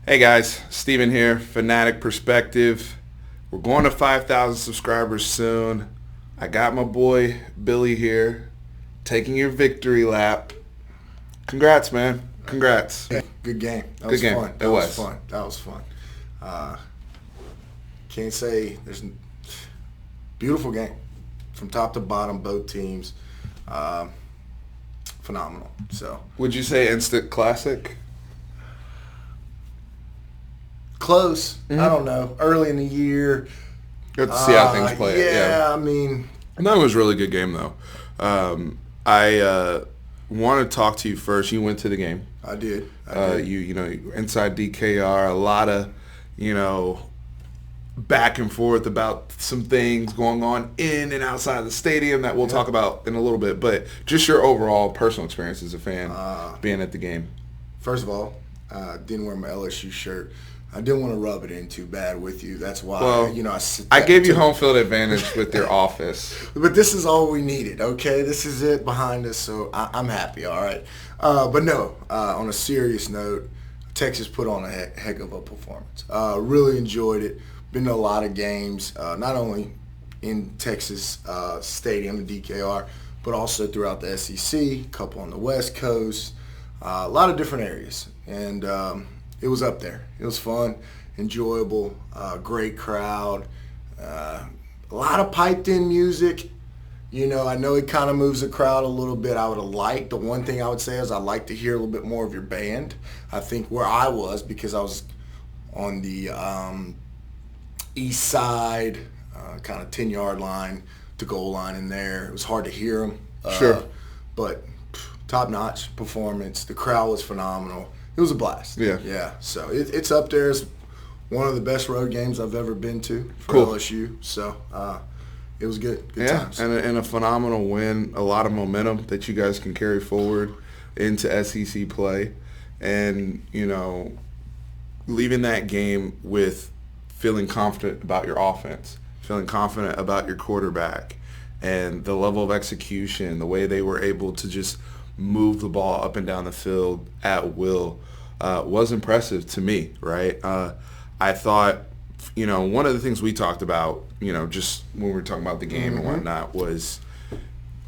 Hey guys, Steven here, Fanatic Perspective. We're going to 5,000 subscribers soon. I got my boy Billy here, taking your victory lap. Congrats, man. Congrats. Good game. That was fun. It was fun. That was fun. Can't say there's beautiful game from top to bottom, both teams. Phenomenal. So would you say instant classic? Close. Mm-hmm. I don't know. Early in the year. Good to see how things play. Yeah, I mean. That was a really good game, though. I want to talk to you first. You went to the game. I did. You know, inside DKR, a lot of, back and forth about some things going on in and outside the stadium that we'll talk about in a little bit. But just your overall personal experience as a fan being at the game. First of all, didn't wear my LSU shirt. I didn't want to rub it in too bad with you. That's why, I gave you home field advantage with your office. But this is all we needed, okay? This is it behind us, so I'm happy, all right? But no, on a serious note, Texas put on a heck of a performance. Really enjoyed it. Been to a lot of games, not only in Texas Stadium, DKR, but also throughout the SEC, a couple on the West Coast, a lot of different areas. And it was up there. It was fun, enjoyable, great crowd, a lot of piped-in music. I know it kind of moves the crowd a little bit. I would have liked, the one thing I would say is I'd like to hear a little bit more of your band. I think where I was, because I was on the east side, kind of 10-yard line to goal line in there. It was hard to hear them. Sure. But top-notch performance. The crowd was phenomenal. It was a blast. Yeah. So it's up there as one of the best road games I've ever been to for LSU. So it was good. Good times. And a phenomenal win. A lot of momentum that you guys can carry forward into SEC play. And, leaving that game with feeling confident about your offense, feeling confident about your quarterback, and the level of execution, the way they were able to just move the ball up and down the field at will was impressive to me, right? I thought, one of the things we talked about, just when we were talking about the game and whatnot was,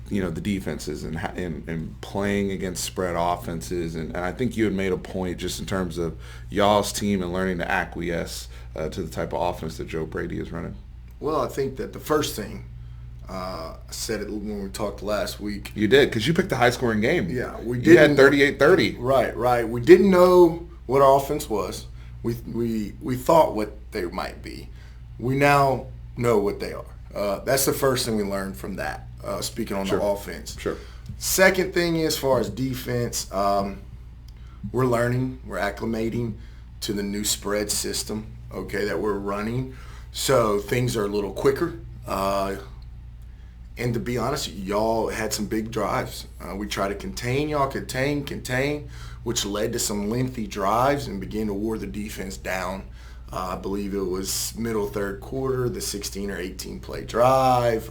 the defenses and playing against spread offenses. And I think you had made a point just in terms of y'all's team and learning to acquiesce to the type of offense that Joe Brady is running. Well, I think that the first thing, I said it when we talked last week. You did, because you picked a high-scoring game. Yeah, we did. You had 38-30. Right. We didn't know what our offense was. We thought what they might be. We now know what they are. That's the first thing we learned from that, speaking on the offense. Sure. Second thing is, as far as defense, we're learning, we're acclimating to the new spread system, that we're running. So things are a little quicker. And to be honest, y'all had some big drives. We tried to contain y'all, contain, which led to some lengthy drives and began to wear the defense down. I believe it was middle third quarter, the 16 or 18 play drive.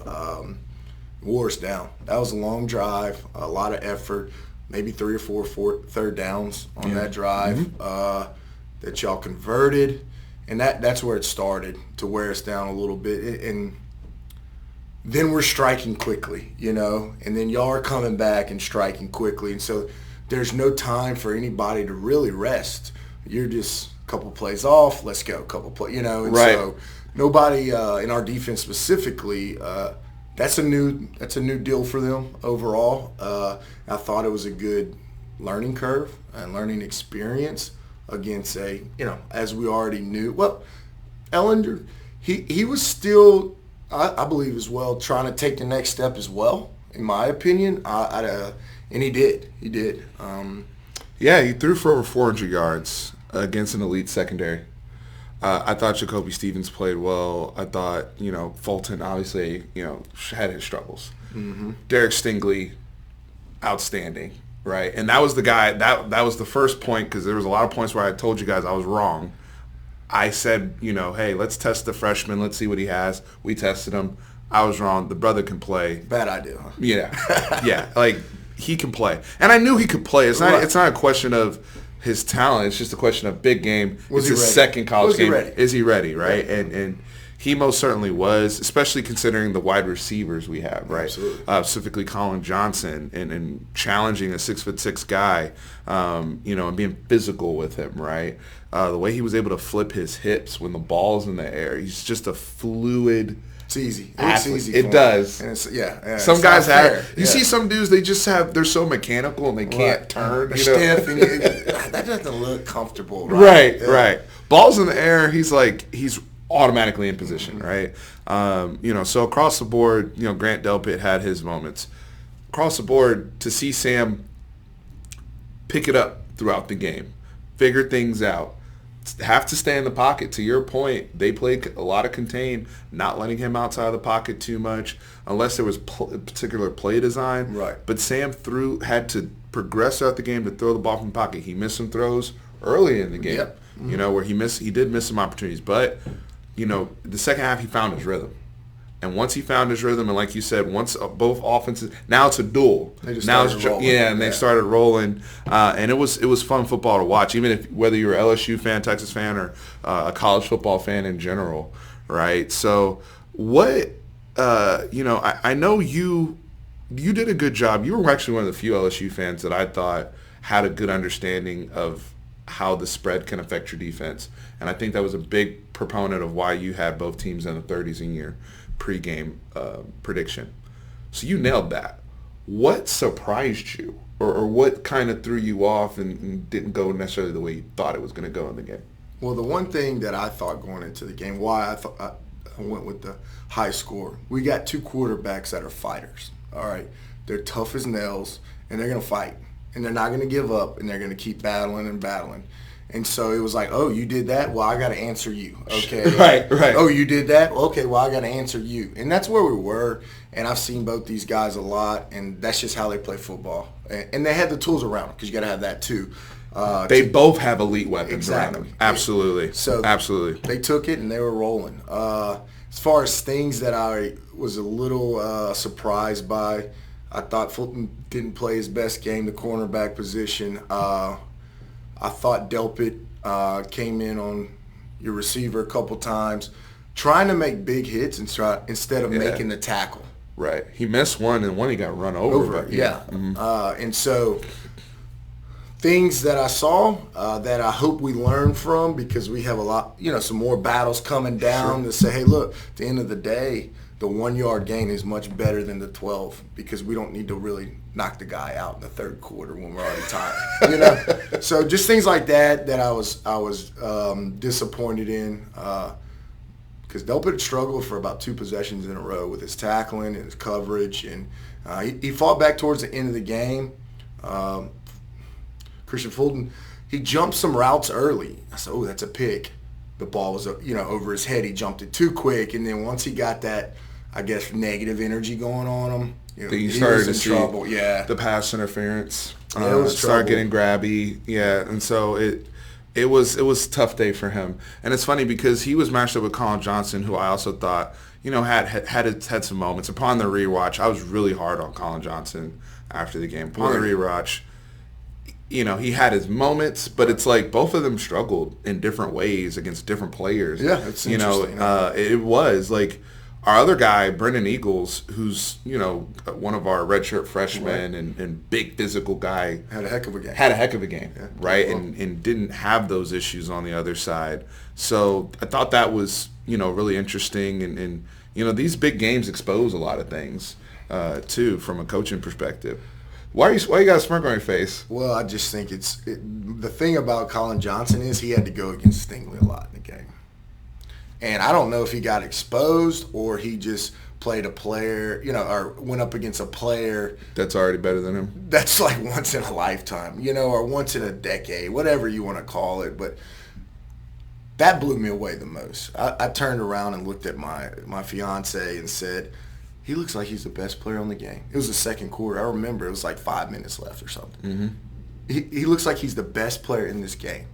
Wore us down. That was a long drive, a lot of effort, maybe 3 or 4 third downs on that drive that y'all converted. And that's where it started to wear us down a little bit. And then we're striking quickly, and then y'all are coming back and striking quickly. And so there's no time for anybody to really rest. You're just a couple plays off, let's go, couple plays, And so nobody in our defense specifically, that's a new deal for them overall. I thought it was a good learning curve and learning experience against as we already knew. Well, Ellinger, he was still, I believe as well, trying to take the next step as well, in my opinion. And he did. He threw for over 400 yards against an elite secondary. I thought Jacoby Stevens played well. I thought, Fulton obviously, had his struggles. Mm-hmm. Derek Stingley, outstanding, right? And that was the guy, that was the first point, because there was a lot of points where I told you guys I was wrong. I said, hey, let's test the freshman. Let's see what he has. We tested him. I was wrong. The brother can play. Bad idea, huh? Yeah. He can play. And I knew he could play. It's not a question of his talent. It's just a question of big game. Was it's he his ready? second college Was he game. ready? Is he ready, right? Yeah. And he most certainly was, especially considering the wide receivers we have, right? Absolutely. Specifically Colin Johnson and challenging a 6'6" guy, and being physical with him, right? The way he was able to flip his hips when the ball's in the air. He's just a fluid. It's easy. It looks easy. It does. And it's, some it's guys not have. fair. You see some dudes, they're so mechanical and they can't turn. They're You know? stiff, and that doesn't look comfortable. Right. Right. Balls in the air. He's automatically in position, right? So across the board, Grant Delpit had his moments. Across the board, to see Sam pick it up throughout the game, figure things out, have to stay in the pocket. To your point, they played a lot of contain, not letting him outside of the pocket too much, unless there was particular play design. Right. But Sam had to progress throughout the game to throw the ball from the pocket. He missed some throws early in the game, Yep. where he did miss some opportunities. But, the second half he found his rhythm. And once he found his rhythm, and like you said, once both offenses, now it's a duel. They just now started rolling. they started rolling, and it was fun football to watch. Even whether you're an LSU fan, Texas fan, or a college football fan in general, right? So what I know you did a good job. You were actually one of the few LSU fans that I thought had a good understanding of how the spread can affect your defense, and I think that was a big proponent of why you had both teams in the 30s in your pregame prediction. So you nailed that. What surprised you, or what kind of threw you off and didn't go necessarily the way you thought it was going to go in the game? Well, the one thing that I thought going into the game, why I thought I went with the high score, we got two quarterbacks that are fighters. All right, they're tough as nails, and they're going to fight, and they're not going to give up, and they're going to keep battling and battling. And so it was like, oh, you did that? Well, I got to answer you. Okay. Right. Oh, you did that? Okay, well, I got to answer you. And that's where we were. And I've seen both these guys a lot, and that's just how they play football. And they had the tools around them, because you got to have that too. They both have elite weapons Exactly. around them. Absolutely. Absolutely. They took it, and they were rolling. As far as things that I was a little surprised by, I thought Fulton didn't play his best game, the cornerback position. I thought Delpit came in on your receiver a couple times, trying to make big hits instead of making the tackle. Right. He missed one, and one he got run over. Yeah. Mm-hmm. And so things that I saw that I hope we learn from, because we have a lot, some more battles coming down to say, hey, look, at the end of the day, the 1 yard gain is much better than the 12, because we don't need to really knock the guy out in the third quarter when we're already tired. So just things like that I was disappointed in, because Delpit struggled for about 2 possessions in a row with his tackling and his coverage, and he fought back towards the end of the game. Christian Fulton, he jumped some routes early. I said, oh, that's a pick. The ball was over his head. He jumped it too quick, and then once he got that, I guess, negative energy going on him, you started to see trouble. Yeah. the pass interference. Yeah, it was started trouble. getting grabby. Yeah, and so it was a tough day for him. And it's funny because he was matched up with Colin Johnson, who I also thought had some moments. Upon the rewatch, I was really hard on Colin Johnson after the game. Upon the rewatch, he had his moments, but it's like both of them struggled in different ways against different players. Yeah, it's interesting. It was like our other guy, Brendan Eagles, who's one of our redshirt freshmen and big physical guy, had a heck of a game. Yeah, right? Well. And didn't have those issues on the other side. So I thought that was really interesting, and these big games expose a lot of things too from a coaching perspective. Why you got a smirk on your face? Well, I just think the thing about Colin Johnson is he had to go against Stingley a lot in the game. And I don't know if he got exposed or he just played a player, or went up against a player that's already better than him. That's like once in a lifetime, or once in a decade, whatever you want to call it. But that blew me away the most. I turned around and looked at my fiance and said, he looks like he's the best player on the game. It was the second quarter. I remember it was like 5 minutes left or something. Mm-hmm. He looks like he's the best player in this game.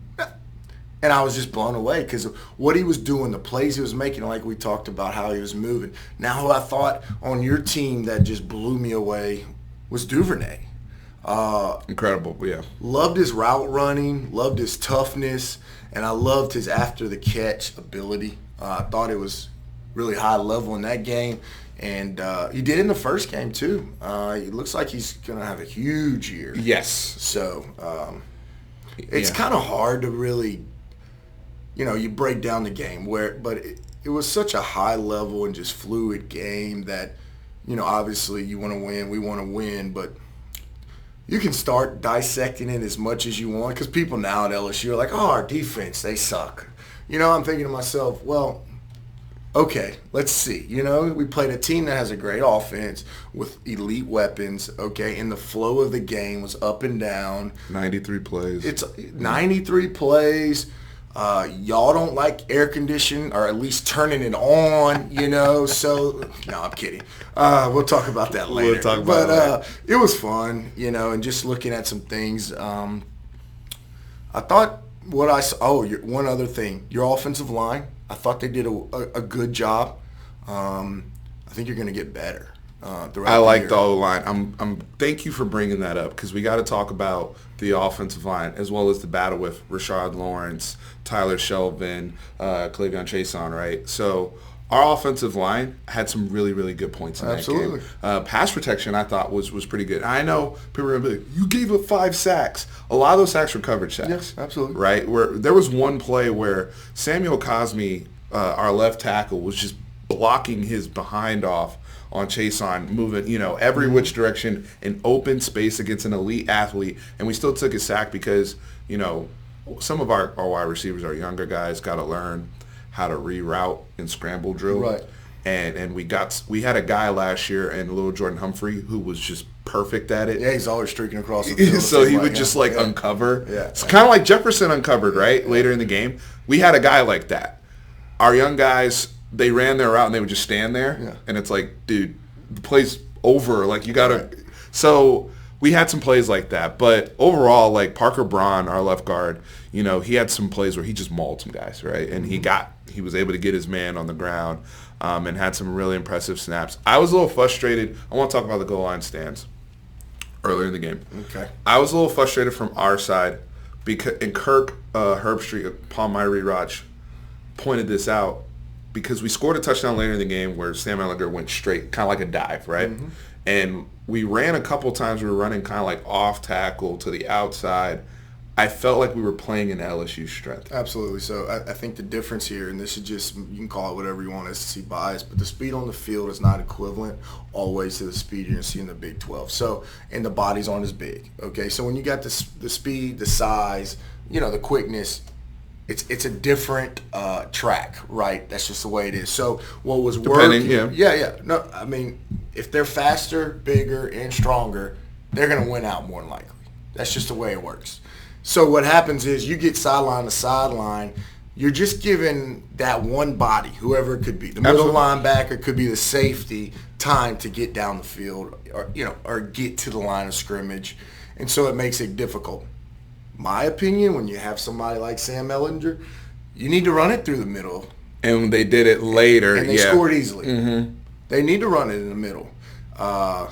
And I was just blown away because what he was doing, the plays he was making, like we talked about how he was moving. Now who I thought on your team that just blew me away was Duvernay. Incredible, yeah. Loved his route running, loved his toughness, and I loved his after the catch ability. I thought it was really high level in that game, and he did in the first game too. It looks like he's going to have a huge year. Yes. So it's kind of hard to really, you break down the game but it was such a high level and just fluid game that, obviously you want to win, we want to win, but you can start dissecting it as much as you want because people now at LSU are like, oh, our defense, they suck. I'm thinking to myself, well, okay, let's see. We played a team that has a great offense with elite weapons, okay, and the flow of the game was up and down. 93 plays. It's 93 plays. Y'all don't like air conditioning or at least turning it on, so no, I'm kidding. We'll talk about that later. We'll talk about but it was fun, and just looking at some things. I thought what I saw, one other thing, your offensive line, I thought they did a good job. I think you're going to get better throughout I like year. the O-line. I'm thank you for bringing that up because we got to talk about the offensive line as well as the battle with Rashard Lawrence, Tyler Shelvin, Cleveon Chason, right? So our offensive line had some really, really good points in that game. Pass protection, I thought, was pretty good. I know people are going to be like, you gave up 5 sacks. A lot of those sacks were coverage sacks. Yes, absolutely. Right? Where there was one play where Samuel Cosme, our left tackle, was just blocking his behind off on Chason, moving, every which direction in open space against an elite athlete. And we still took a sack because, some of our wide receivers, our younger guys, got to learn how to reroute and scramble drill. Right. And we had a guy last year in little Jordan Humphrey who was just perfect at it. Yeah, he's always streaking across the field. So he would just uncover. Yeah. It's kind of like Jefferson uncovered, right? Yeah. Later in the game. We had a guy like that. Our young guys, they ran their route and they would just stand there. Yeah. And it's like, dude, the play's over. Like, you got to. Right. So we had some plays like that. But overall, like Parker Braun, our left guard, he had some plays where he just mauled some guys, right? And he was able to get his man on the ground and had some really impressive snaps. I was a little frustrated. I want to talk about the goal line stands earlier in the game. Okay. I was a little frustrated from our side because, and Kirk Herbstreit upon my rewatch pointed this out, because we scored a touchdown later in the game where Sam Ehlinger went straight, kind of like a dive, right? Mm-hmm. And we ran a couple times. We were running kind of like off tackle to the outside. I felt like we were playing in LSU strength. Absolutely. So I think the difference here, and this is just, you can call it whatever you want, SEC bias, but the speed on the field is not equivalent always to the speed you're going to see in the Big 12. So, and the bodies aren't as big. Okay, so when you got the speed, the size, the quickness, it's a different track, right? That's just the way it is. So what was working? Yeah. No, I mean, if they're faster, bigger, and stronger, they're going to win out more than likely. That's just the way it works. So what happens is you get sideline to sideline. You're just giving that one body, whoever it could be, the middle linebacker, could be the safety, time to get down the field or get to the line of scrimmage. And so it makes it difficult. My opinion, when you have somebody like Sam Ehlinger, you need to run it through the middle. And they did it later. And they scored easily. Mm-hmm. They need to run it in the middle. I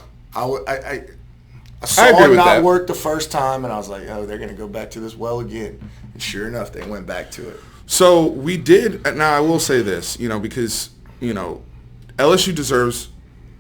saw it not work the first time, and I was like, oh, they're going to go back to this well again. And sure enough, they went back to it. So we did. Now, I will say this, because, LSU deserves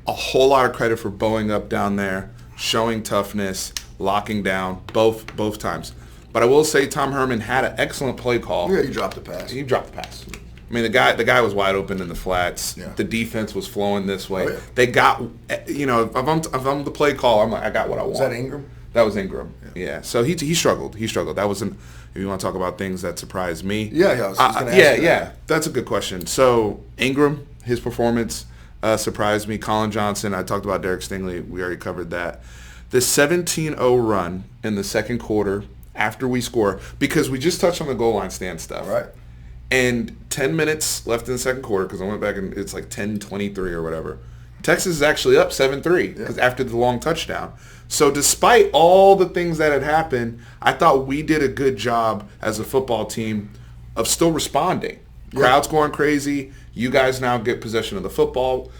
a whole lot of credit for bowing up down there, showing toughness, locking down both times. But I will say Tom Herman had an excellent play call. Yeah, he dropped the pass. I mean, the guy was wide open in the flats. Yeah. The defense was flowing this way. Oh, yeah. They got, if I'm the play caller, I'm like, I got what I want. Was that Ingram? That was Ingram. Yeah. So he struggled. That wasn't. If you want to talk about things that surprised me. Yeah. I was just gonna ask you that. That's a good question. So Ingram, his performance surprised me. Colin Johnson. I talked about Derek Stingley. We already covered that. The 17-0 run in the second quarter after we score, because we just touched on the goal line stand stuff. Right. And 10 minutes left in the second quarter, because I went back and it's like 10-23 or whatever. Texas is actually up 7-3 because after the long touchdown. So despite all the things that had happened, I thought we did a good job as a football team of still responding. Yeah. Crowd's going crazy. You guys now get possession of the football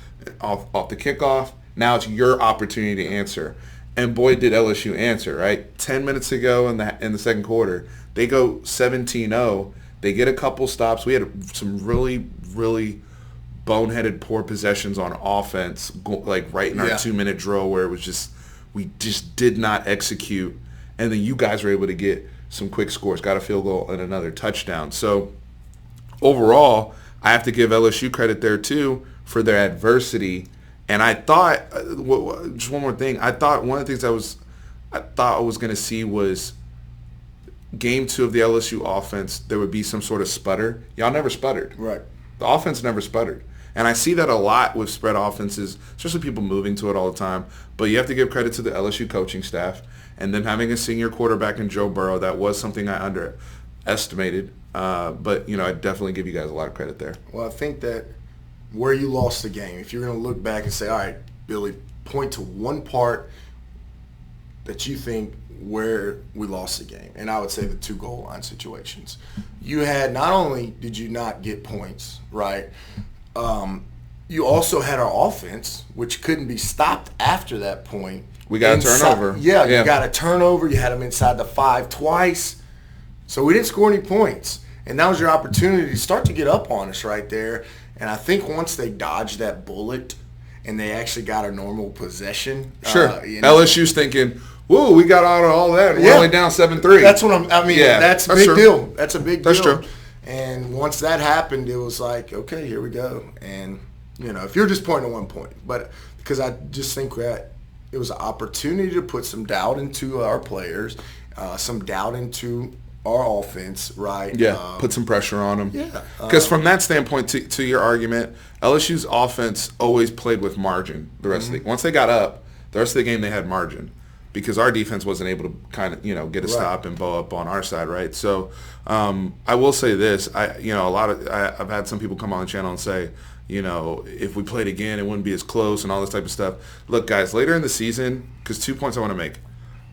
off the kickoff. Now it's your opportunity to answer. And boy, did LSU answer, right? 10 minutes ago in the second quarter, they go 17-0. They get a couple stops. We had some really, really boneheaded poor possessions on offense, like right in our 2-minute drill where it was just, we just did not execute. And then you guys were able to get some quick scores, got a field goal and another touchdown. So overall, I have to give LSU credit there too for their adversity. And I thought, just one more thing, I thought one of the things I thought I was going to see was game 2 of the LSU offense, there would be some sort of sputter. Y'all never sputtered. Right. The offense never sputtered. And I see that a lot with spread offenses, especially people moving to it all the time. But you have to give credit to the LSU coaching staff. And then having a senior quarterback in Joe Burrow, that was something I underestimated. But, I definitely give you guys a lot of credit there. Well, I think that where you lost the game, if you're going to look back and say, all right, Billy, point to one part that you think where we lost the game. And I would say the 2 goal line situations. You had, not only did you not get points, right, you also had our offense, which couldn't be stopped after that point. We got a turnover. Yeah, you got a turnover. You had them inside the 5 twice. So we didn't score any points. And that was your opportunity to start to get up on us right there. And I think once they dodged that bullet and they actually got a normal possession. Sure. LSU's thinking, whoa, we got out of all that. We're only down 7-3. That's what that's a big deal. That's a big deal. That's true. And once that happened, it was like, okay, here we go. And, if you're just pointing to one point. But because I just think that it was an opportunity to put some doubt into our players, some doubt into our offense, right? Yeah, put some pressure on them. Yeah. Because from that standpoint, to your argument, LSU's offense always played with margin the rest of the once they got up, the rest of the game they had margin because our defense wasn't able to kind of, get a stop and bow up on our side, right? So I will say this. I've had some people come on the channel and say, if we played again, it wouldn't be as close and all this type of stuff. Look, guys, later in the season, because 2 points I want to make.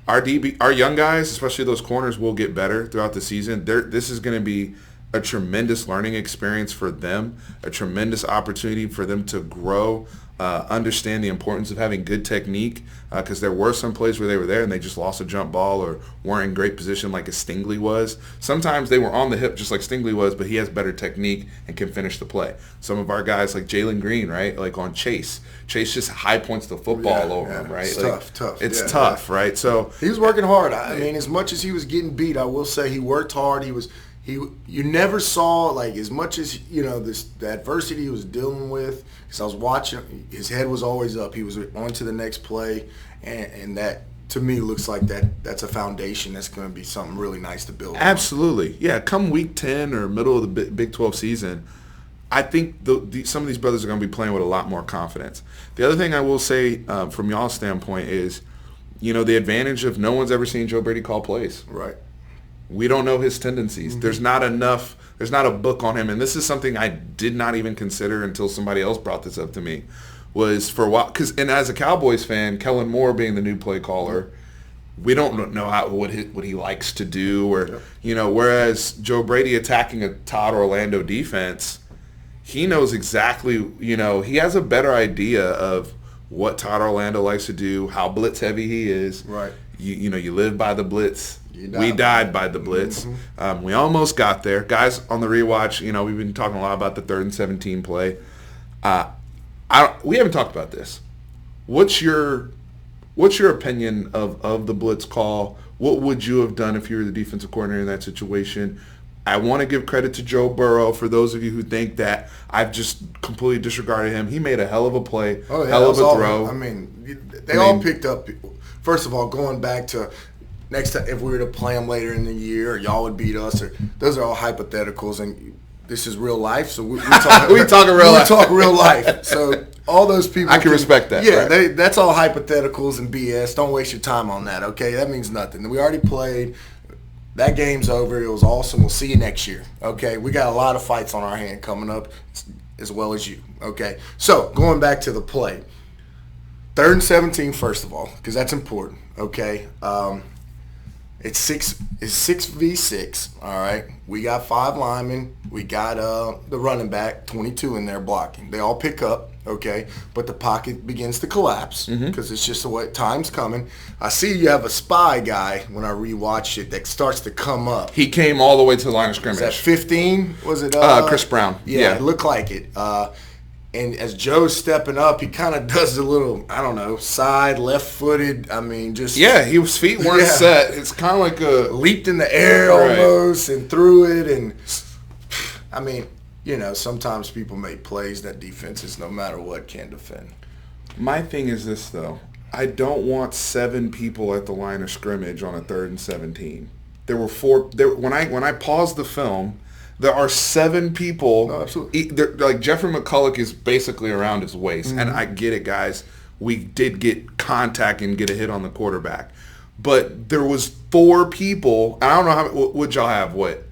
Our young guys, especially those corners, will get better throughout the season. This is going to be a tremendous learning experience for them, a tremendous opportunity for them to grow, understand the importance of having good technique, because there were some plays where they were there and they just lost a jump ball or weren't in great position like a Stingley was. Sometimes they were on the hip just like Stingley was, but he has better technique and can finish the play. Some of our guys like Jalen Green, right, like on Chase just high points the football over him, right? It's tough. It's tough, right? So he was working hard. I mean, as much as he was getting beat, I will say he worked hard. You never saw, like, as much as, the adversity he was dealing with, because I was watching, his head was always up. He was on to the next play, and that, to me, looks like that's a foundation that's going to be something really nice to build on. Absolutely. Yeah, come week 10 or middle of the Big 12 season, I think some of these brothers are going to be playing with a lot more confidence. The other thing I will say from y'all's standpoint is, the advantage of no one's ever seen Joe Brady call plays. Right. We don't know his tendencies. Mm-hmm. There's not a book on him. And this is something I did not even consider until somebody else brought this up to me, was for a while. And as a Cowboys fan, Kellen Moore being the new play caller, we don't know what he likes to do. Or, whereas Joe Brady attacking a Todd Orlando defense, he knows exactly, he has a better idea of what Todd Orlando likes to do, how blitz heavy he is. Right. You live by the blitz. We died by the blitz. Mm-hmm. We almost got there. Guys, on the rewatch, we've been talking a lot about the 3rd and 17 play. We haven't talked about this. What's your opinion of the blitz call? What would you have done if you were the defensive coordinator in that situation? I want to give credit to Joe Burrow. For those of you who think that I've just completely disregarded him, he made a hell of a play, hell of a throw. They all picked up. First of all, going back to next time, if we were to play them later in the year, or y'all would beat us, or those are all hypotheticals, and this is real life. So we talk real life. So all those people, I can respect that. Yeah, right? That's all hypotheticals and BS. Don't waste your time on that. Okay, that means nothing. We already played. That game's over. It was awesome. We'll see you next year. Okay, we got a lot of fights on our hand coming up, as well as you. Okay, so going back to the play. 3rd and 17, first of all, because that's important. Okay, it's 6v6. All right, we got 5 linemen. We got the running back, 22 in there blocking. They all pick up. okay? But the pocket begins to collapse because it's just the way time's coming. I see you have a spy guy when I rewatch it that starts to come up. He came all the way to the line of scrimmage. Was that 15? Was it? Chris Brown. Yeah, it looked like it. And as Joe's stepping up, he kind of does a little, I don't know, side, left-footed. I mean, just... Yeah, his feet weren't set. It's kind of like a... Leaped in the air almost and threw it. And, I mean, you know, sometimes people make plays that defenses, no matter what, can't defend. My thing is this, though. I don't want 7 people at the line of scrimmage on a 3rd and 17. There were 4... When I paused the film... There are 7 people. No, absolutely. Like Jeffrey McCulloch is basically around his waist, and I get it, guys. We did get contact and get a hit on the quarterback, but there was 4 people. I don't know how. What y'all have? What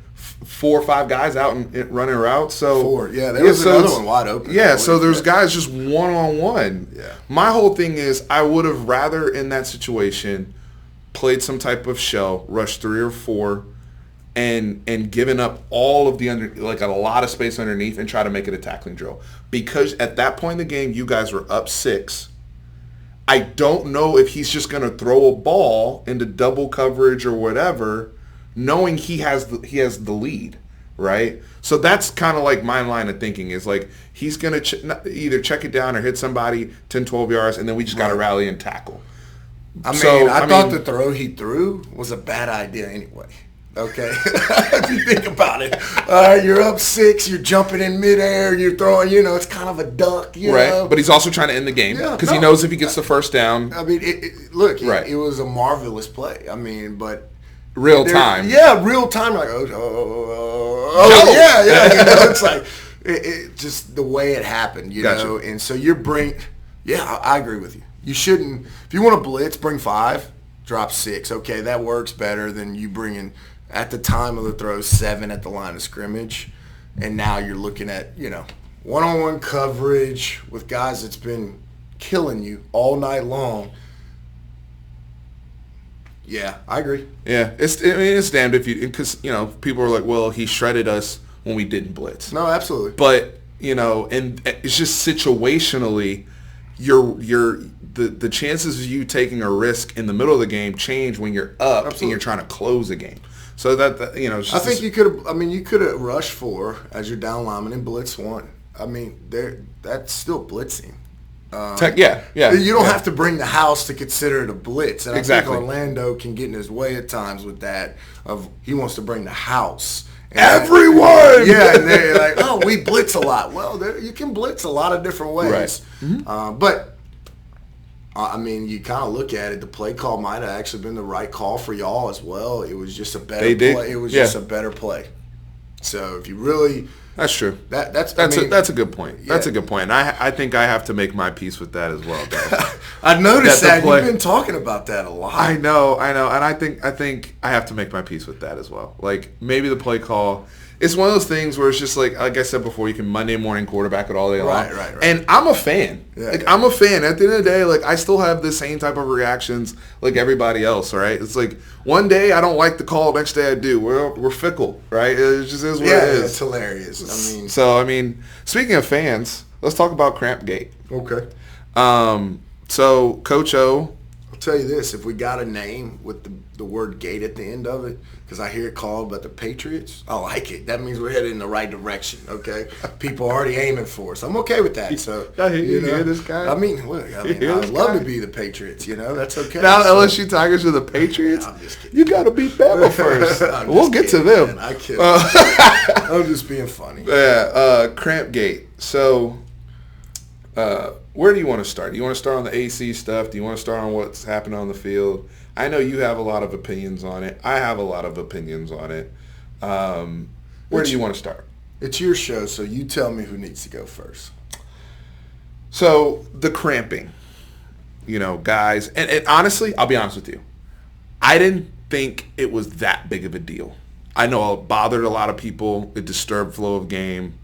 4 or 5 guys out and running routes? So 4. Yeah, there was another one wide open. Yeah, so there's guys just one-on-one. Yeah. My whole thing is I would have rather in that situation played some type of shell, rush 3 or 4. And given up all of the a lot of space underneath and try to make it a tackling drill. Because at that point in the game, you guys were up 6. I don't know if he's just going to throw a ball into double coverage or whatever, knowing he has the lead, right? So that's kind of like my line of thinking is like he's going to either check it down or hit somebody 10, 12 yards, and then we just got to rally and tackle. I thought the throw he threw was a bad idea anyway. Okay, if you think about it, you're up 6, you're jumping in midair, you're throwing, you know, it's kind of a duck, you know. But he's also trying to end the game because he knows if he gets the first down. I mean, it was a marvelous play. I mean, but real time. Yeah, real time. Like, yeah. You know, it's like it just the way it happened, you know. And so I agree with you. You shouldn't, if you want to blitz, bring 5, drop 6. Okay, that works better than you bringing. At the time of the throw, 7 at the line of scrimmage, and now you're looking at, you know, one-on-one coverage with guys that's been killing you all night long. Yeah, I agree. Yeah, it's damned if you, because, you know, people are like, well, he shredded us when we didn't blitz. No, absolutely. But, you know, and it's just situationally, the chances of you taking a risk in the middle of the game change when you're up and you're trying to close a game. So that you know, it's just I think you could have rushed 4 as your down lineman and blitz 1. I mean, that's still blitzing. You don't have to bring the house to consider it a blitz. And I think Orlando can get in his way at times with that. He wants to bring the house. And everyone. And they're like, oh, we blitz a lot. Well, you can blitz a lot of different ways. Right. Mm-hmm. But I mean, you kind of look at it. The play call might have actually been the right call for y'all as well. It was just a better play. It was just a better play. So if you really, that's true. That's a good point. Yeah. That's a good point. And I think I have to make my peace with that as well, guys. I noticed that you've been talking about that a lot. I know, and I think I have to make my peace with that as well. Like maybe the play call. It's one of those things where it's just like I said before, you can Monday morning quarterback it all day long. Right. And I'm a fan. I'm a fan. At the end of the day, like I still have the same type of reactions like everybody else, right? It's like one day I don't like the call, next day I do. We're fickle, right? It just is what it is. It's hilarious. I mean, speaking of fans, let's talk about Crampgate. Okay. So Coach O. I'll tell you this, if we got a name with the word gate at the end of it, because I hear it called about the Patriots, I like it. That means we're headed in the right direction, okay? People are already aiming for us. I'm okay with that. So you hear this guy? I mean, I'd love to be the Patriots, you know? That's okay. Now LSU Tigers are the Patriots? I'm just kidding. You got to beat Bama first. We'll get to them. Man, I kid. I'm just being funny. Yeah, Crampgate. So where do you want to start? Do you want to start on the AC stuff? Do you want to start on what's happening on the field? I know you have a lot of opinions on it. I have a lot of opinions on it. Where do you want to start? It's your show, so you tell me who needs to go first. So the cramping, you know, guys, and honestly, I'll be honest with you. I didn't think it was that big of a deal. I know it bothered a lot of people. It disturbed flow of game,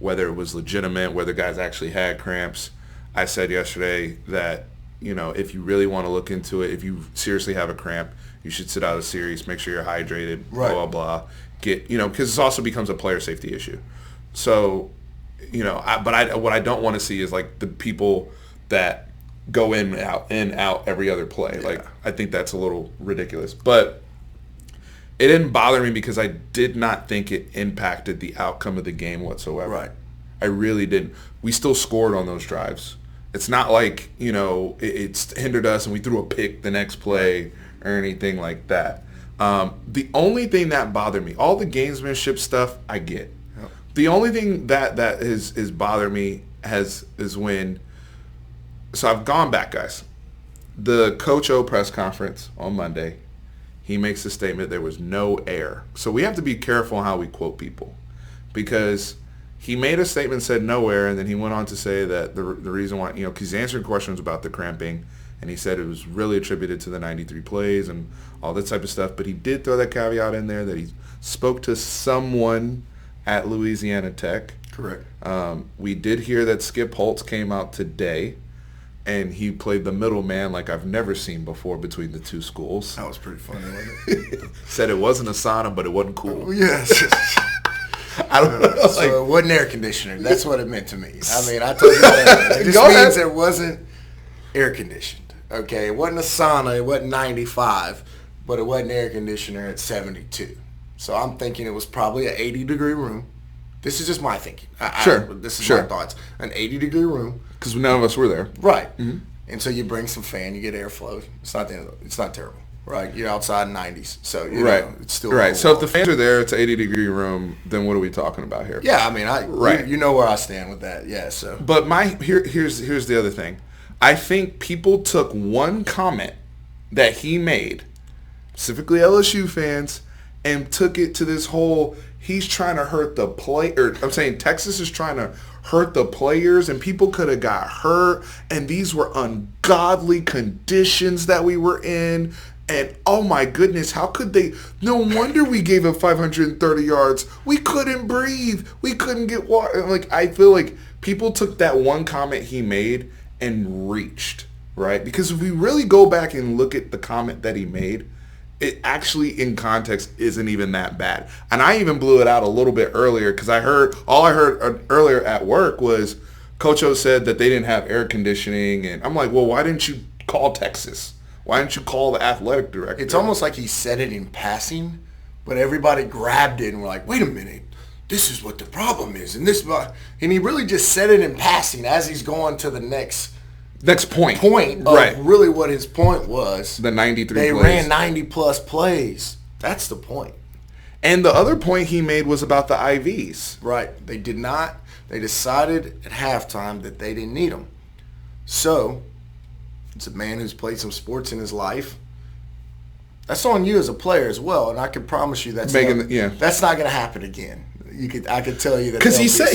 whether it was legitimate, whether guys actually had cramps. I said yesterday that, you know, if you really want to look into it, if you seriously have a cramp, you should sit out of the series, make sure you're hydrated, blah, blah, blah. Get, you know, because this also becomes a player safety issue. So what I don't want to see is like the people that go in and out every other play. Yeah. Like I think that's a little ridiculous. But it didn't bother me because I did not think it impacted the outcome of the game whatsoever. Right. I really didn't. We still scored on those drives. It's not like, it's hindered us and we threw a pick the next play or anything like that. The only thing that bothered me, all the gamesmanship stuff, I get. Yep. The only thing that is bothered me is when, so I've gone back, guys. The Coach O press conference on Monday, he makes a statement there was no error. So we have to be careful how we quote people, because he made a statement, said no error, and then he went on to say that the reason why, because he's answering questions about the cramping, and he said it was really attributed to the 93 plays and all that type of stuff. But he did throw that caveat in there that he spoke to someone at Louisiana Tech. Correct. We did hear that Skip Holtz came out today, and he played the middleman like I've never seen before between the two schools. That was pretty funny, wasn't it? Said it wasn't a sauna, but it wasn't cool. Oh, yes. I don't know. So it wasn't air conditioner. That's what it meant to me. I mean, I told you that. It just means it wasn't air conditioned. Okay, it wasn't a sauna. It wasn't 95, but it wasn't air conditioner at 72. So I'm thinking it was probably an 80-degree room. This is just my thinking. This is my thoughts. An 80-degree room. Because none of us were there. Right. Mm-hmm. And so you bring some fan, you get airflow. It's not terrible. Right. You're outside in 90s. So, it's still right. So if the fans are there, it's an 80-degree room, then what are we talking about here? Yeah, I mean, you know where I stand with that. Yeah, so. But here's the other thing. I think people took one comment that he made, specifically LSU fans, and took it to this whole, he's trying to hurt the player. I'm saying Texas is trying to hurt the players, and people could have got hurt, and these were ungodly conditions that we were in. And oh my goodness, how could they? No wonder we gave up 530 yards. We couldn't breathe. We couldn't get water. Like, I feel like people took that one comment he made and reached, right? Because if we really go back and look at the comment that he made, it actually in context isn't even that bad. And I even blew it out a little bit earlier because all I heard earlier at work was Coach O said that they didn't have air conditioning. And I'm like, well, why didn't you call Texas? Why didn't you call the athletic director? It's almost like he said it in passing, but everybody grabbed it and were like, wait a minute. This is what the problem is. And he really just said it in passing as he's going to the next point of really what his point was. The 93 they plays. ran 90-plus plays. That's the point. And the other point he made was about the IVs. Right. They did not. They decided at halftime that they didn't need them. So, it's a man who's played some sports in his life. That's on you as a player as well, and I can promise you that's not going to happen again. I could tell you that. Because he said,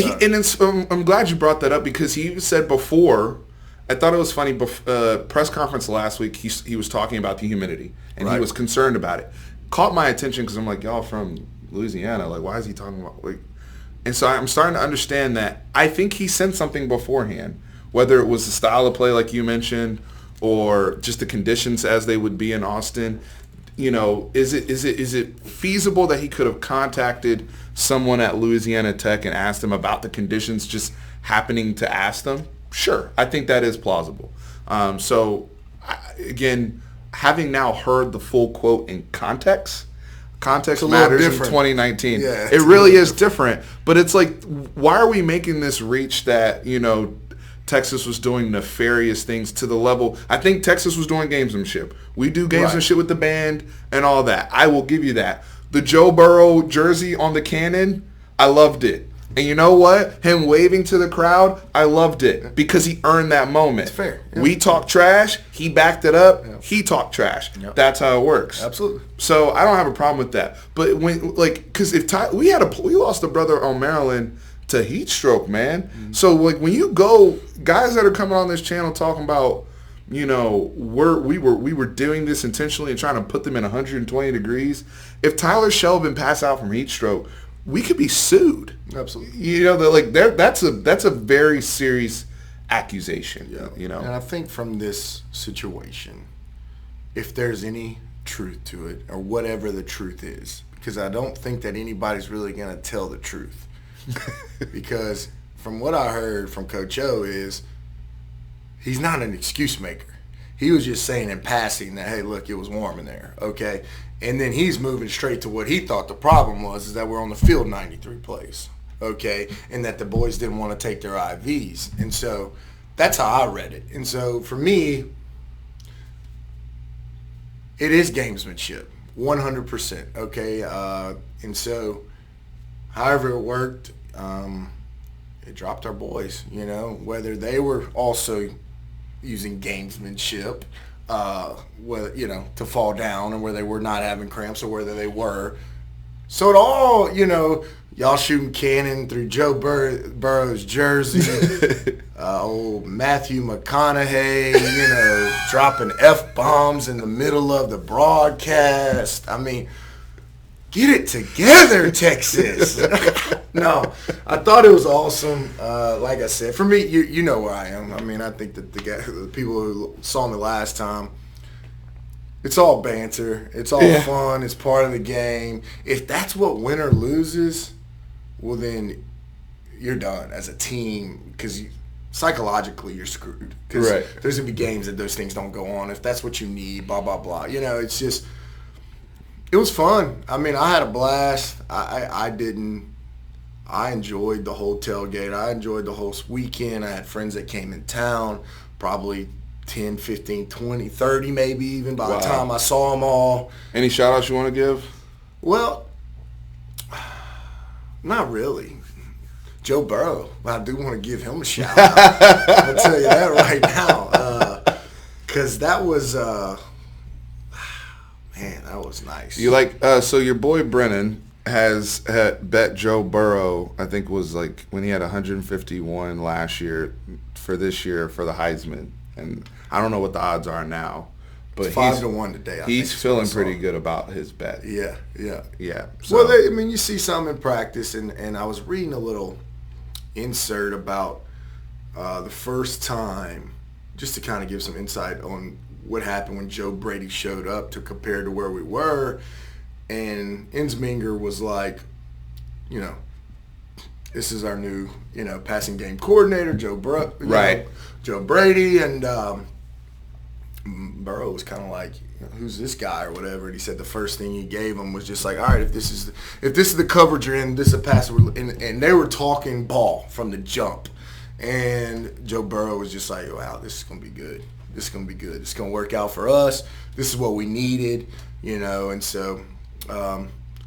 I'm glad you brought that up because he said before. I thought it was funny. Press conference last week, he was talking about the humidity, and he was concerned about it. Caught my attention because I'm like, y'all from Louisiana, like, why is he talking about like? And so I'm starting to understand that. I think he sent something beforehand, whether it was the style of play like you mentioned, or just the conditions as they would be in Austin. Is it feasible that he could have contacted someone at Louisiana Tech and asked them about the conditions, just happening to ask them? Sure, I think that is plausible. Again, having now heard the full quote in context matters in 2019. Yeah, it really is different. But it's like, why are we making this reach that, Texas was doing nefarious things to the level. I think Texas was doing gamesmanship. We do gamesmanship with the band and all that. I will give you that. The Joe Burrow jersey on the cannon, I loved it. And you know what? Him waving to the crowd, I loved it because he earned that moment. It's fair. Yeah. We talked trash. He backed it up. Yeah. He talked trash. Yep. That's how it works. Absolutely. So I don't have a problem with that. But because we lost a brother on Maryland to heat stroke, man. Mm-hmm. So when you go, guys that are coming on this channel talking about, we were doing this intentionally and trying to put them in 120 degrees. If Tyler Shelvin passed out from heat stroke, we could be sued. Absolutely. That's a very serious accusation. Yeah. And I think from this situation, if there's any truth to it, or whatever the truth is, because I don't think that anybody's really going to tell the truth. Because from what I heard from Coach O is he's not an excuse maker. He was just saying in passing that, hey, look, it was warm in there, okay? And then he's moving straight to what he thought the problem was, is that we're on the field 93 plays, okay? And that the boys didn't want to take their IVs. And so that's how I read it. And so for me, it is gamesmanship, 100%, okay? And so however it worked, it dropped our boys, you know, whether they were also using gamesmanship, whether, you know, to fall down, and where they were not having cramps, or whether they were. So it all, you know, y'all shooting cannon through Joe Burrow's jersey, old Matthew McConaughey, you know, dropping F-bombs in the middle of the broadcast. I mean, get it together, Texas. No, I thought it was awesome. Like I said, for me, you know where I am. I mean, I think that the people who saw me last time, it's all banter. It's all fun. It's part of the game. If that's what win or loses, well, then you're done as a team, because psychologically you're screwed. Because there's going to be games that those things don't go on. If that's what you need, blah, blah, blah. You know, it's just – it was fun. I mean, I had a blast. I enjoyed the whole tailgate. I enjoyed the whole weekend. I had friends that came in town, probably 10, 15, 20, 30 maybe even by the time I saw them all. Any shout-outs you want to give? Well, not really. Joe Burrow, I do want to give him a shout-out. I'll tell you that right now. Because that was man, that was nice. You like so your boy Brennan had bet Joe Burrow, I think was like when he had 151 last year, for this year for the Heisman, and I don't know what the odds are now, but it's 5-1 today. He's feeling pretty good about his bet. Yeah. So. Well, I mean, you see some in practice, and I was reading a little insert about the first time, just to kind of give some insight on what happened when Joe Brady showed up to compare to where we were. And Ensminger was like, you know, this is our new, you know, passing game coordinator, Joe Brady. And Burrow was kind of like, who's this guy or whatever. And he said the first thing he gave him was just like, all right, if this is the coverage you're in, this is a pass. And they were talking ball from the jump. And Joe Burrow was just like, wow, this is going to be good. This is going to be good. It's going to work out for us. This is what we needed, you know. And so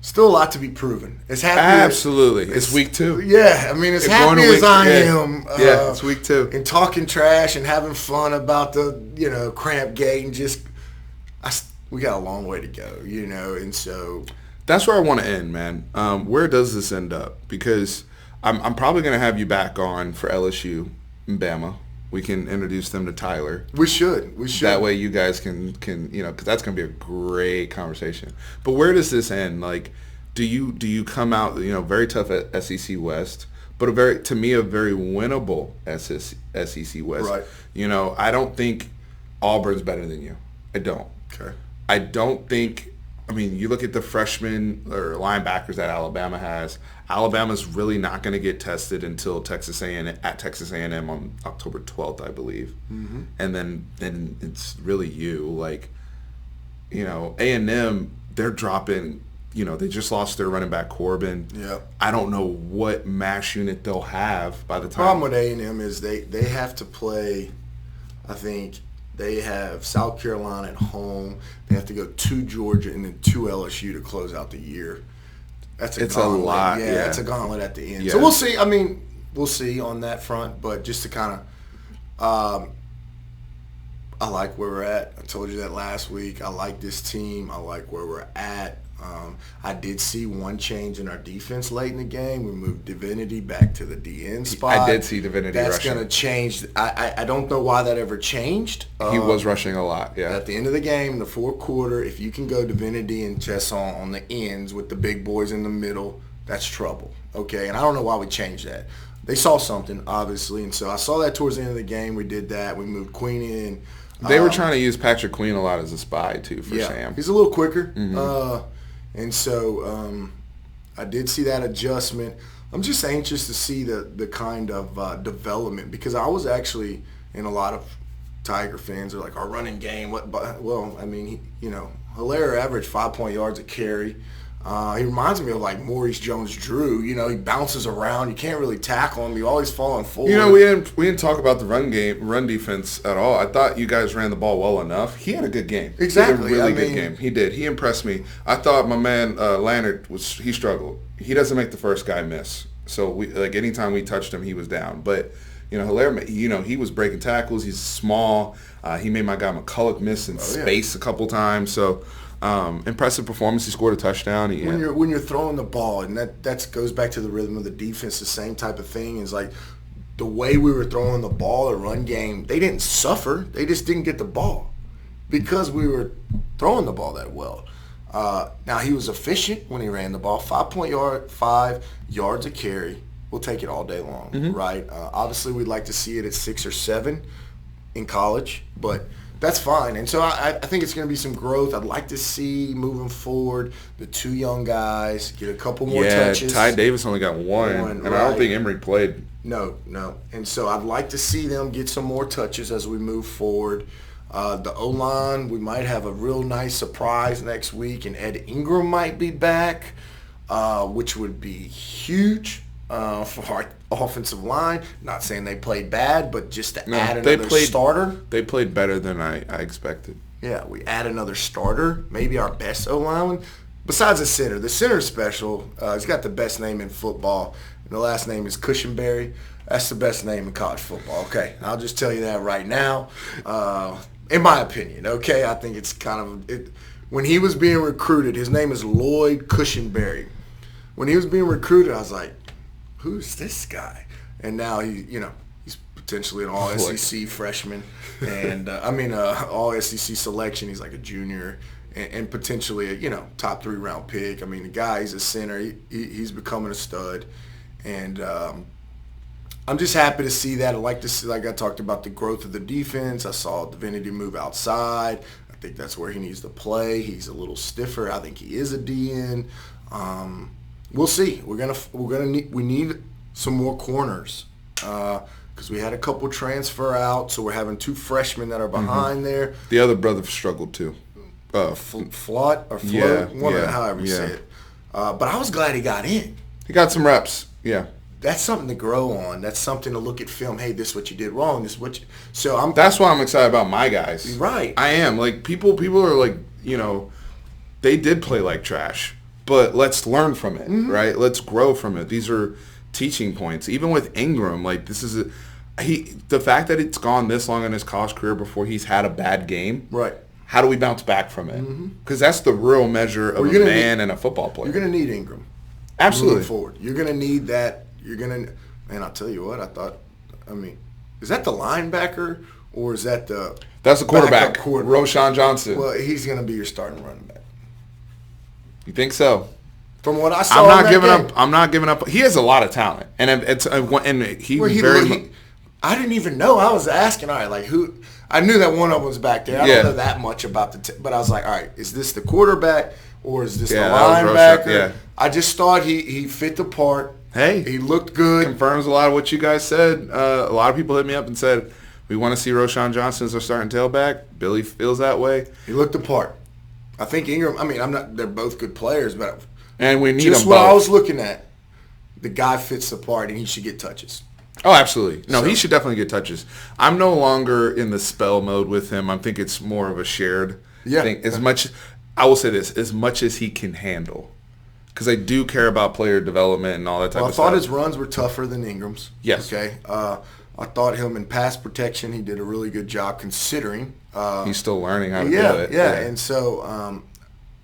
still a lot to be proven. As happy Absolutely. It's week 2. Yeah. I mean, as happy as I am. It's week 2. And talking trash and having fun about the, you know, cramp gate, and just we got a long way to go, you know. And so that's where I want to end, man. Where does this end up? Because I'm probably going to have you back on for LSU and Bama. We can introduce them to Tyler. We should. That way you guys can you know, because that's going to be a great conversation. But where does this end? Like, do you come out, you know, very tough at SEC West, but a very winnable SEC West. Right. You know, I don't think Auburn's better than you. I don't. Okay. I don't think. I mean, you look at the freshmen or linebackers that Alabama has. Alabama's really not going to get tested until Texas A&M on October 12th, I believe. Mm-hmm. And then it's really you. Like, you know, A&M, they're dropping. You know, they just lost their running back Corbin. Yeah. I don't know what mash unit they'll have by the time. The problem with A&M is they have to play, I think. They have South Carolina at home. They have to go to Georgia and then to LSU to close out the year. It's a lot. Yeah, it's a gauntlet at the end. Yeah. So we'll see. I mean, we'll see on that front. But just to kind of, I like where we're at. I told you that last week. I like this team. I like where we're at. I did see one change in our defense late in the game. We moved Divinity back to the DN spot. I did see Divinity rushing. That's going to change. I don't know why that ever changed. He was rushing a lot, yeah. At the end of the game, the fourth quarter, if you can go Divinity and Chesson on the ends with the big boys in the middle, that's trouble, okay? And I don't know why we changed that. They saw something, obviously, and so I saw that towards the end of the game. We did that. We moved Queen in. They were trying to use Patrick Queen a lot as a spy, too, for Sam. He's a little quicker. Mm-hmm. And so I did see that adjustment. I'm just anxious to see the kind of development, because I was actually, in a lot of Tiger fans are like, our running game. Well, I mean, Hilaire averaged 5 yards a carry. He reminds me of like Maurice Jones-Drew. He bounces around. You can't really tackle him. You always falling forward. We didn't talk about the run defense at all. I thought you guys ran the ball well enough. He had a good game. Exactly. He had a really good game. He did. He impressed me. I thought my man Leonard he struggled. He doesn't make the first guy miss. So anytime we touched him, he was down. But Hilaire, he was breaking tackles. He's small. He made my guy McCulloch miss in space a couple times. So. Impressive performance. He scored a touchdown. When you're throwing the ball, and that goes back to the rhythm of the defense, the same type of thing is like the way we were throwing the ball, the run game, they didn't suffer. They just didn't get the ball because we were throwing the ball that well. Now, he was efficient when he ran the ball. 5 yards a carry. We'll take it all day long, right? Obviously, we'd like to see it at 6 or 7 in college, but that's fine. And so I think it's going to be some growth. I'd like to see, moving forward, the 2 young guys get a couple more touches. Ty Davis only got one, and right. I don't think Emory played. No. And so I'd like to see them get some more touches as we move forward. The O-line, we might have a real nice surprise next week, and Ed Ingram might be back, which would be huge for our offensive line. Not saying they played bad, but just to add another starter. They played better than I expected. Yeah, we add another starter, maybe our best O-line. Besides the center. The center's special. He's got the best name in football, and the last name is Cushionberry. That's the best name in college football. Okay, I'll just tell you that right now. In my opinion, okay? I think it's kind of when he was being recruited, his name is Lloyd Cushionberry. When he was being recruited, I was like, who's this guy? And now he's potentially an all-SEC freshman, and all-SEC selection. He's like a junior, and potentially a top 3 round pick. I mean, the guy, he's a center. He's becoming a stud, and I'm just happy to see that. I like to see, like I talked about, the growth of the defense. I saw Divinity move outside. I think that's where he needs to play. He's a little stiffer. I think he is a DN. We'll see. We need some more corners because we had a couple transfer out, so we're having 2 freshmen that are behind there. The other brother struggled too. Float, however you say it. But I was glad he got in. He got some reps. Yeah. That's something to grow on. That's something to look at film. Hey, this is what you did wrong. This is what That's why I'm excited about my guys. Right. I am. Like people are like, they did play like trash. But let's learn from it, right? Let's grow from it. These are teaching points. Even with Ingram, like the fact that it's gone this long in his college career before he's had a bad game. Right. How do we bounce back from it? Because that's the real measure of a man and a football player. You're going to need Ingram. Absolutely. Moving forward. You're going to need that. Man, I'll tell you what, is that the linebacker or is that That's the quarterback, Roshan Johnson. Well, he's going to be your starting running back. You think so? From what I saw, I'm not giving up. He has a lot of talent, and I didn't even know. I was asking, all right, like who? I knew that one of them was back there. I don't know that much about but I was like, all right, is this the quarterback or is this the linebacker? I just thought he fit the part. Hey, he looked good. Confirms a lot of what you guys said. A lot of people hit me up and said, we want to see Roshan Johnson as our starting tailback. Billy feels that way. He looked the part. I think Ingram, they're both good players, but and we need just them what both. I was looking at, the guy fits the part and he should get touches. Oh, absolutely. No, he should definitely get touches. I'm no longer in the spell mode with him. I think it's more of a shared thing. I will say this, as much as he can handle. Because I do care about player development and all that type of stuff. I thought his runs were tougher than Ingram's. Yes. Okay. I thought him in pass protection, he did a really good job considering. He's still learning how to do it. Yeah, and so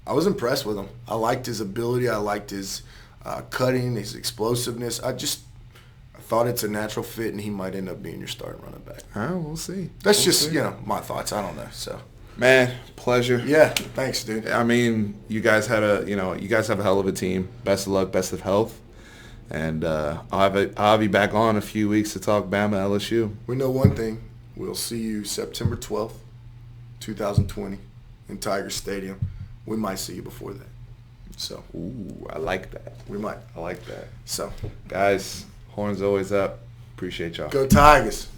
I was impressed with him. I liked his ability. I liked his cutting, his explosiveness. I thought it's a natural fit, and he might end up being your starting running back. All right, we'll see. That's my thoughts. I don't know. So, man, pleasure. Yeah, thanks, dude. I mean, you guys have a hell of a team. Best of luck, best of health. And I'll have you back on in a few weeks to talk Bama LSU. We know one thing. We'll see you September 12th, 2020 in Tiger Stadium. We might see you before that. So Ooh, I like that. we might. I like that. So Guys, horns always up. Appreciate y'all. go Tigers.